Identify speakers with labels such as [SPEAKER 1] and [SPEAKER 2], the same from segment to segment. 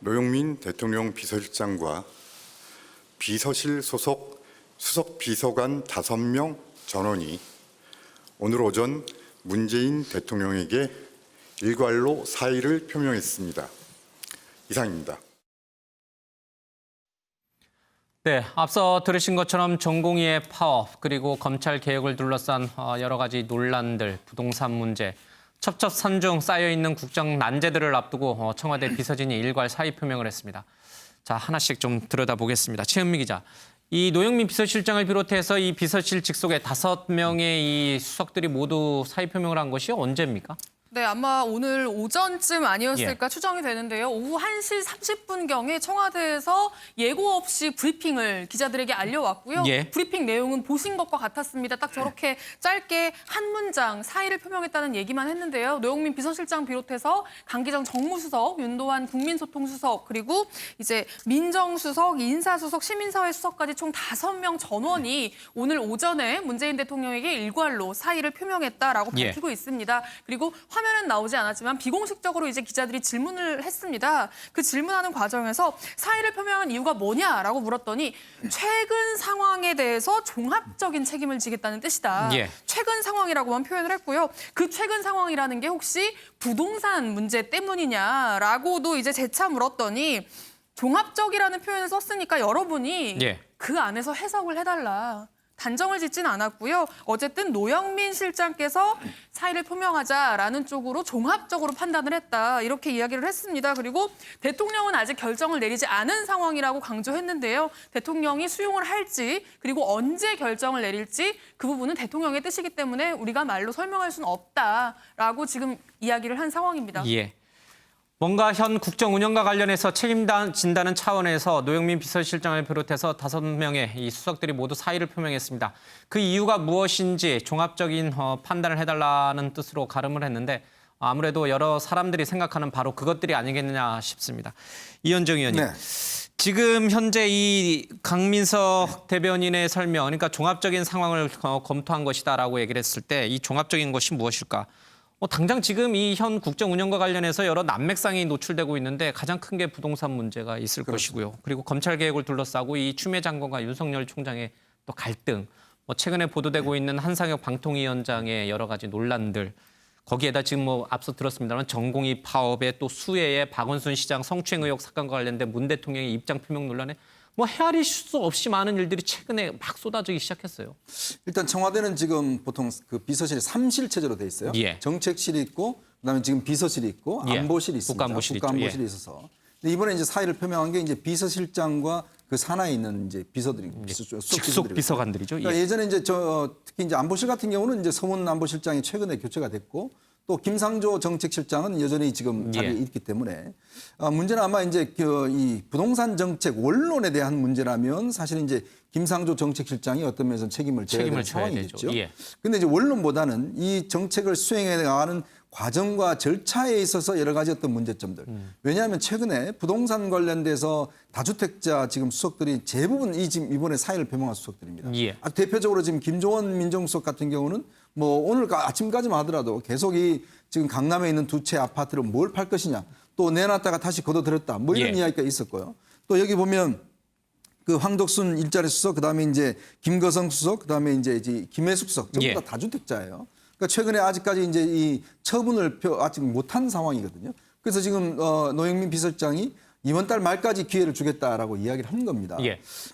[SPEAKER 1] 노영민 대통령 비서실장과 비서실 소속 수석 비서관 5명 전원이 오늘 오전 문재인 대통령에게 일괄로 사의를 표명했습니다. 이상입니다.
[SPEAKER 2] 네, 앞서 들으신 것처럼 전공의의 파업 그리고 검찰 개혁을 둘러싼 여러 가지 논란들, 부동산 문제, 첩첩산중 쌓여있는 국정 난제들을 앞두고 청와대 비서진이 일괄 사의 표명을 했습니다. 자, 하나씩 좀 들여다보겠습니다. 최은미 기자, 이 노영민 비서실장을 비롯해서 이 비서실 직속의 5명의 이 수석들이 모두 사의 표명을 한 것이 언제입니까?
[SPEAKER 3] 네, 아마 오늘 오전쯤 아니었을까 추정이 되는데요. 오후 1시 30분경에 청와대에서 예고 없이 브리핑을 기자들에게 알려왔고요. 브리핑 내용은 보신 것과 같았습니다. 딱 저렇게 짧게 한 문장 사의를 표명했다는 얘기만 했는데요. 노영민 비서실장 비롯해서 강기정 정무수석, 윤도환 국민소통수석, 그리고 이제 민정수석, 인사수석, 시민사회 수석까지 총 5명 전원이 오늘 오전에 문재인 대통령에게 일괄로 사의를 표명했다라고 밝히고 있습니다. 그리고 화면은 나오지 않았지만 비공식적으로 이제 기자들이 질문을 했습니다. 그 질문하는 과정에서 사의를 표명한 이유가 뭐냐라고 물었더니 최근 상황에 대해서 종합적인 책임을 지겠다는 뜻이다. 최근 상황이라고만 표현을 했고요. 그 최근 상황이라는 게 혹시 부동산 문제 때문이냐라고도 이제 재차 물었더니 종합적이라는 표현을 썼으니까 여러분이 그 안에서 해석을 해달라. 단정을 짓진 않았고요. 어쨌든 노영민 실장께서 사의를 표명하자라는 쪽으로 종합적으로 판단을 했다. 이렇게 이야기를 했습니다. 그리고 대통령은 아직 결정을 내리지 않은 상황이라고 강조했는데요. 대통령이 수용을 할지 그리고 언제 결정을 내릴지 그 부분은 대통령의 뜻이기 때문에 우리가 말로 설명할 수는 없다라고 지금 이야기를 한 상황입니다.
[SPEAKER 2] 뭔가 현 국정 운영과 관련해서 책임진다는 차원에서 노영민 비서실장을 비롯해서 5명의 이 수석들이 모두 사의를 표명했습니다. 그 이유가 무엇인지 종합적인 판단을 해달라는 뜻으로 가름을 했는데 아무래도 여러 사람들이 생각하는 바로 그것들이 아니겠느냐 싶습니다. 이현정 의원님, 지금 현재 이 강민석 대변인의 설명, 그러니까 종합적인 상황을 검토한 것이다라고 얘기를 했을 때 이 종합적인 것이 무엇일까? 당장 지금 이 현 국정 운영과 관련해서 여러 난맥상이 노출되고 있는데 가장 큰 게 부동산 문제가 있을 것이고요. 그리고 검찰 개혁을 둘러싸고 이 추미애 장관과 윤석열 총장의 또 갈등, 최근에 보도되고 있는 한상혁 방통위원장의 여러 가지 논란들, 거기에다 지금 앞서 들었습니다만 전공의 파업에 또 수해에 박원순 시장 성추행 의혹 사건과 관련된 문 대통령의 입장 표명 논란에 헤아릴 수 없이 많은 일들이 최근에 막 쏟아지기 시작했어요.
[SPEAKER 4] 일단 청와대는 지금 보통 그 비서실이 3실 체제로 돼 있어요. 정책실이 있고 그다음에 지금 비서실이 있고 안보실이 있습니다. 국가안보실이 있어서. 근데 이번에 이제 사의를 표명한 게 이제 비서실장과 그 산하에 있는 이제 비서들이
[SPEAKER 2] 직속 비서관들이죠.
[SPEAKER 4] 그러니까 예전에 이제 특히 이제 안보실 같은 경우는 이제 서문 안보실장이 최근에 교체가 됐고 또 김상조 정책실장은 여전히 지금 자리에 있기 때문에 문제는 아마 이제 이 부동산 정책 원론에 대한 문제라면 사실은 이제 김상조 정책실장이 어떤 면에서 책임을 져야 되는 상황이겠죠. 그런데 이제 원론보다는 이 정책을 수행해 나가는 과정과 절차에 있어서 여러 가지 어떤 문제점들. 왜냐하면 최근에 부동산 관련돼서 다주택자 지금 수석들이 대부분 지금 이번에 사의를 표명한 수석들입니다. 대표적으로 지금 김종원 민정수석 같은 경우는 오늘 아침까지만 하더라도 계속 지금 강남에 있는 2채 아파트를 뭘 팔 것이냐, 또 내놨다가 다시 걷어들였다, 이런 이야기가 있었고요. 또 여기 보면 그 황덕순 일자리 수석, 그다음에 이제 김거성 수석, 그다음에 이제 김혜숙 수석 전부 다 다주택자예요. 그러니까 최근에 아직까지 이제 이 처분을 아직 못한 상황이거든요. 그래서 지금 노영민 비서실장이 이번 달 말까지 기회를 주겠다라고 이야기를 한 겁니다.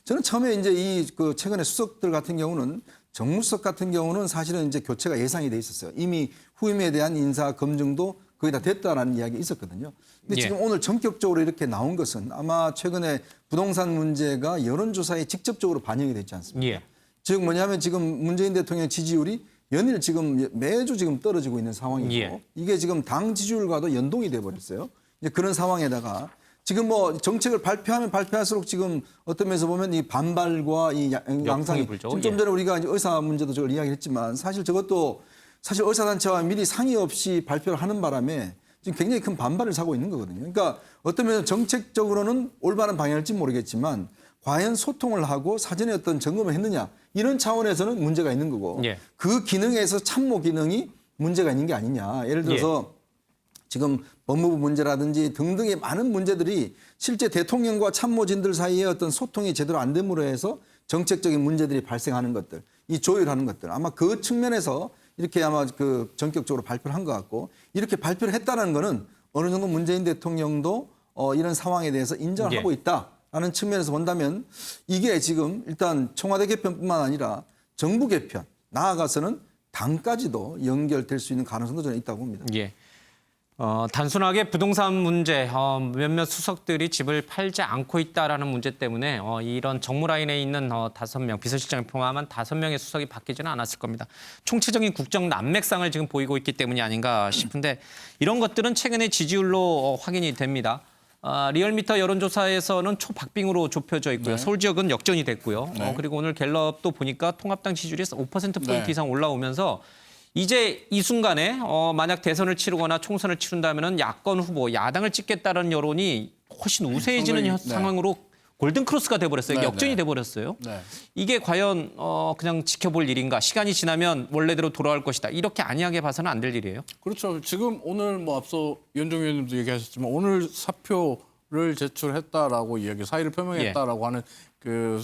[SPEAKER 4] 저는 처음에 이제 그 최근에 수석들 같은 경우는 정무수석 같은 경우는 사실은 이제 교체가 예상이 돼 있었어요. 이미 후임에 대한 인사 검증도 거의 다 됐다라는 이야기가 있었거든요. 근데 지금 오늘 전격적으로 이렇게 나온 것은 아마 최근에 부동산 문제가 여론조사에 직접적으로 반영이 됐지 않습니까? 즉 뭐냐면 지금 문재인 대통령 지지율이 연일 지금 매주 지금 떨어지고 있는 상황이고 이게 지금 당 지지율과도 연동이 돼 버렸어요. 이제 그런 상황에다가 지금 정책을 발표하면 발표할수록 지금 어떤 면에서 보면 이 반발과 이 양상이 좀 전에 우리가 이제 의사 문제도 저걸 이야기했지만 사실 저것도 사실 의사단체와 미리 상의 없이 발표를 하는 바람에 지금 굉장히 큰 반발을 사고 있는 거거든요. 그러니까 어떤 면에서 정책적으로는 올바른 방향일지 모르겠지만 과연 소통을 하고 사전에 어떤 점검을 했느냐 이런 차원에서는 문제가 있는 거고 그 기능에서 참모 기능이 문제가 있는 게 아니냐. 예를 들어서 지금 법무부 문제라든지 등등의 많은 문제들이 실제 대통령과 참모진들 사이에 어떤 소통이 제대로 안 됨으로 해서 정책적인 문제들이 발생하는 것들, 이 조율하는 것들 아마 그 측면에서 이렇게 아마 그 전격적으로 발표를 한 것 같고 이렇게 발표를 했다는 거는 어느 정도 문재인 대통령도 이런 상황에 대해서 인정을 하고 있다라는 측면에서 본다면 이게 지금 일단 청와대 개편뿐만 아니라 정부 개편 나아가서는 당까지도 연결될 수 있는 가능성도 저는 있다고 봅니다.
[SPEAKER 2] 예. 단순하게 부동산 문제, 몇몇 수석들이 집을 팔지 않고 있다라는 문제 때문에 이런 정무라인에 있는 5명, 비서실장을 포함한 5명의 수석이 바뀌지는 않았을 겁니다. 총체적인 국정 난맥상을 지금 보이고 있기 때문이 아닌가 싶은데 이런 것들은 최근에 지지율로 확인이 됩니다. 리얼미터 여론조사에서는 초박빙으로 좁혀져 있고요. 서울 지역은 역전이 됐고요. 그리고 오늘 갤럽도 보니까 통합당 지지율이 5%포인트 이상 올라오면서 이제 이 순간에 만약 대선을 치르거나 총선을 치른다면 야권 후보, 야당을 찍겠다는 여론이 훨씬 우세해지는 상황으로 골든크로스가 돼버렸어요. 역전이 돼버렸어요. 이게 과연 그냥 지켜볼 일인가? 시간이 지나면 원래대로 돌아올 것이다. 이렇게 안이하게 봐서는 안 될 일이에요.
[SPEAKER 5] 그렇죠. 지금 오늘 뭐 앞서 연정 의원님도 얘기하셨지만 오늘 사표를 제출했다라고 이야기, 사의를 표명했다라고 하는 그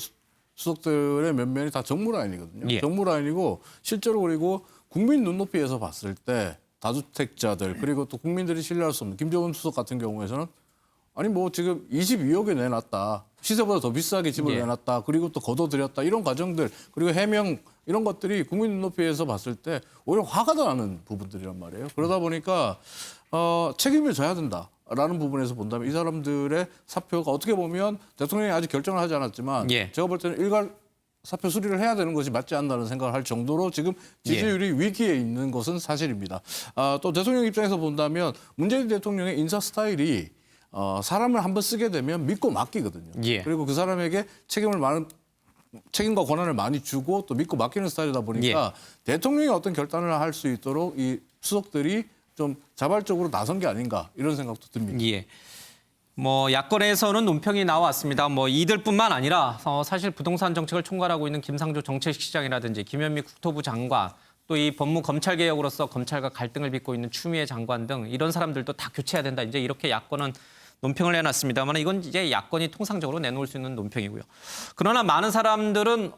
[SPEAKER 5] 수석들의 면면이 다 정무라인이거든요. 정무라인이고 실제로 그리고 국민 눈높이에서 봤을 때 다주택자들 그리고 또 국민들이 신뢰할 수 없는 김정은 수석 같은 경우에서는 아니 뭐 지금 22억에 내놨다. 시세보다 더 비싸게 집을 내놨다. 그리고 또 거둬들였다. 이런 과정들 그리고 해명 이런 것들이 국민 눈높이에서 봤을 때 오히려 화가 나는 부분들이란 말이에요. 그러다 보니까 책임을 져야 된다라는 부분에서 본다면 이 사람들의 사표가 어떻게 보면 대통령이 아직 결정을 하지 않았지만 제가 볼 때는 일괄 사표 수리를 해야 되는 것이 맞지 않나는 생각을 할 정도로 지금 지지율이 위기에 있는 것은 사실입니다. 또 대통령 입장에서 본다면 문재인 대통령의 인사 스타일이 사람을 한번 쓰게 되면 믿고 맡기거든요. 그리고 그 사람에게 책임과 권한을 많이 주고 또 믿고 맡기는 스타일이다 보니까 대통령이 어떤 결단을 할 수 있도록 이 수석들이 좀 자발적으로 나선 게 아닌가 이런 생각도 듭니다.
[SPEAKER 2] 뭐 야권에서는 논평이 나왔습니다. 뭐 이들뿐만 아니라 사실 부동산 정책을 총괄하고 있는 김상조 정책시장이라든지 김현미 국토부 장관 또 이 법무검찰개혁으로서 검찰과 갈등을 빚고 있는 추미애 장관 등 이런 사람들도 다 교체해야 된다. 이제 이렇게 야권은 논평을 내놨습니다만 이건 이제 야권이 통상적으로 내놓을 수 있는 논평이고요. 그러나 많은 사람들은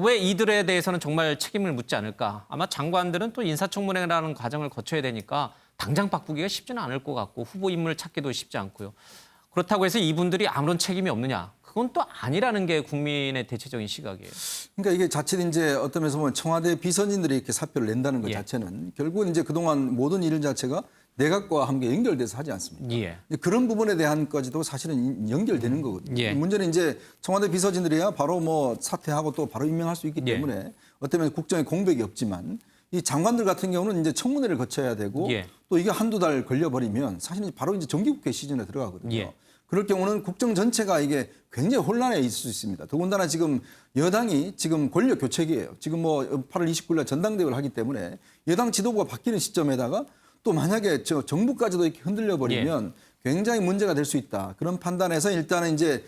[SPEAKER 2] 왜 이들에 대해서는 정말 책임을 묻지 않을까. 아마 장관들은 또 인사청문회라는 과정을 거쳐야 되니까 당장 바꾸기가 쉽지는 않을 것 같고 후보 인물 찾기도 쉽지 않고요. 그렇다고 해서 이분들이 아무런 책임이 없느냐. 그건 또 아니라는 게 국민의 대체적인 시각이에요.
[SPEAKER 4] 그러니까 이게 자칫 이제 어떤 면에서 보면 청와대 비서진들이 이렇게 사표를 낸다는 것 자체는 결국은 이제 그동안 모든 일 자체가 내각과 함께 연결돼서 하지 않습니까? 그런 부분에 대한까지도 사실은 연결되는 거거든요. 문제는 이제 청와대 비서진들이야 바로 뭐 사퇴하고 또 바로 임명할 수 있기 때문에 어떤 면에서 국정에 공백이 없지만 이 장관들 같은 경우는 이제 청문회를 거쳐야 되고 또 이게 한두 달 걸려버리면 사실은 바로 이제 정기국회 시즌에 들어가거든요. 그럴 경우는 국정 전체가 이게 굉장히 혼란해 있을 수 있습니다. 더군다나 지금 여당이 지금 권력 교체기예요. 지금 뭐 8월 29일 전당대회를 하기 때문에 여당 지도부가 바뀌는 시점에다가 또 만약에 정부까지도 이렇게 흔들려 버리면 굉장히 문제가 될 수 있다. 그런 판단에서 일단은 이제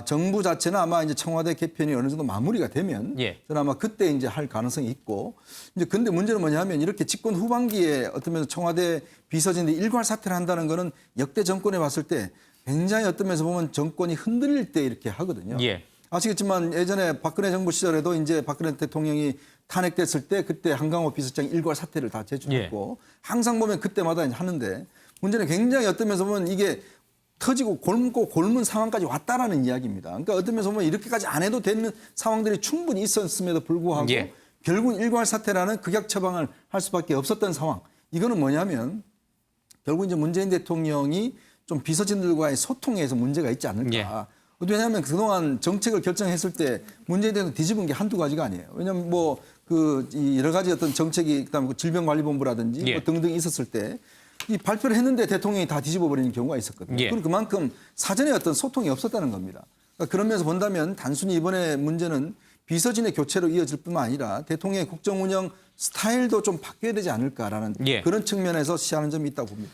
[SPEAKER 4] 정부 자체는 아마 이제 청와대 개편이 어느 정도 마무리가 되면 저는 아마 그때 이제 할 가능성이 있고 이제 근데 문제는 뭐냐면 이렇게 집권 후반기에 어떤 면에서 청와대 비서진들이 일괄 사퇴를 한다는 거는 역대 정권에 봤을 때 굉장히 어떤 면에서 보면 정권이 흔들릴 때 이렇게 하거든요. 아시겠지만 예전에 박근혜 정부 시절에도 이제 박근혜 대통령이 탄핵됐을 때 그때 한강호 비서장이 일괄 사퇴를 다 제출했고 항상 보면 그때마다 이제 하는데 문제는 굉장히 어떤 면에서 보면 이게 터지고 곪고 곪은 상황까지 왔다라는 이야기입니다. 그러니까 어떤 면에서 보면 이렇게까지 안 해도 되는 상황들이 충분히 있었음에도 불구하고 결국 일괄 사퇴라는 극약 처방을 할 수밖에 없었던 상황. 이거는 뭐냐면 결국 이제 문재인 대통령이 좀 비서진들과의 소통에서 문제가 있지 않을까. 왜냐하면 그동안 정책을 결정했을 때 문재인 대통령 뒤집은 게 한두 가지가 아니에요. 왜냐하면 뭐 그 여러 가지 어떤 정책이 그다음에 질병관리본부라든지 뭐 등등 있었을 때 이 발표를 했는데 대통령이 다 뒤집어 버리는 경우가 있었거든요. 그럼 그만큼 사전에 어떤 소통이 없었다는 겁니다. 그러니까 그런 면에서 본다면 단순히 이번에 문제는 비서진의 교체로 이어질 뿐만 아니라 대통령의 국정 운영 스타일도 좀 바뀌어야 되지 않을까라는 그런 측면에서 시하는 점이 있다고 봅니다.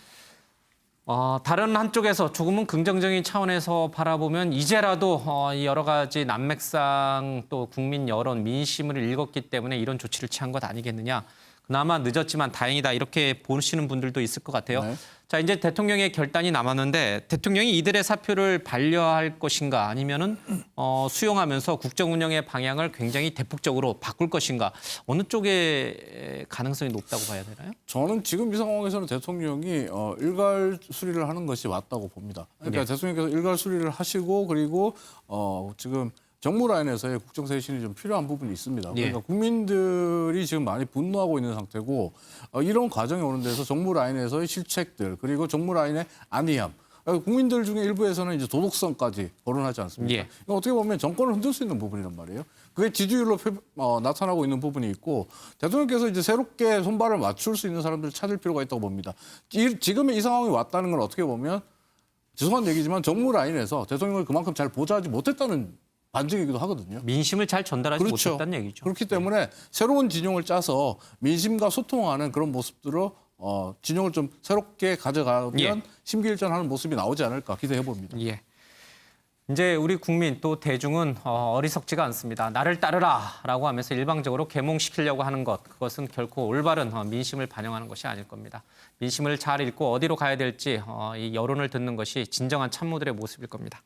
[SPEAKER 2] 다른 한쪽에서 조금은 긍정적인 차원에서 바라보면 이제라도 여러 가지 난맥상 또 국민 여론, 민심을 읽었기 때문에 이런 조치를 취한 것 아니겠느냐. 그나마 늦었지만 다행이다 이렇게 보시는 분들도 있을 것 같아요.
[SPEAKER 5] 네.
[SPEAKER 2] 자, 이제 대통령의 결단이 남았는데 대통령이 이들의 사표를 반려할 것인가 아니면은 수용하면서 국정 운영의 방향을 굉장히 대폭적으로 바꿀 것인가 어느 쪽에 가능성이 높다고 봐야 되나요?
[SPEAKER 5] 저는 지금 이 상황에서는 대통령이 일괄 수리를 하는 것이 맞다고 봅니다. 그러니까 대통령께서 일괄 수리를 하시고 그리고 지금 정무 라인에서의 국정 쇄신이 좀 필요한 부분이 있습니다. 그러니까 국민들이 지금 많이 분노하고 있는 상태고 이런 과정이 오는 데서 정무 라인에서의 실책들 그리고 정무 라인의 안이함 국민들 중에 일부에서는 이제 도덕성까지 거론하지 않습니까? 이거 어떻게 보면 정권을 흔들 수 있는 부분이란 말이에요. 그게 지지율로 나타나고 있는 부분이 있고 대통령께서 이제 새롭게 손발을 맞출 수 있는 사람들을 찾을 필요가 있다고 봅니다. 지금의 이 상황이 왔다는 건 어떻게 보면 죄송한 얘기지만 정무 라인에서 대통령을 그만큼 잘 보좌하지 못했다는 반증이기도 하거든요.
[SPEAKER 2] 민심을 잘 전달하지
[SPEAKER 5] 그렇죠.
[SPEAKER 2] 못했다는 얘기죠.
[SPEAKER 5] 그렇기 때문에 새로운 진영을 짜서 민심과 소통하는 그런 모습들로 진영을 좀 새롭게 가져가면 심기일전하는 모습이 나오지 않을까 기대해 봅니다.
[SPEAKER 2] 예. 이제 우리 국민 또 대중은 어리석지가 않습니다. 나를 따르라라고 하면서 일방적으로 계몽시키려고 하는 것 그것은 결코 올바른 민심을 반영하는 것이 아닐 겁니다. 민심을 잘 읽고 어디로 가야 될지 이 여론을 듣는 것이 진정한 참모들의 모습일 겁니다.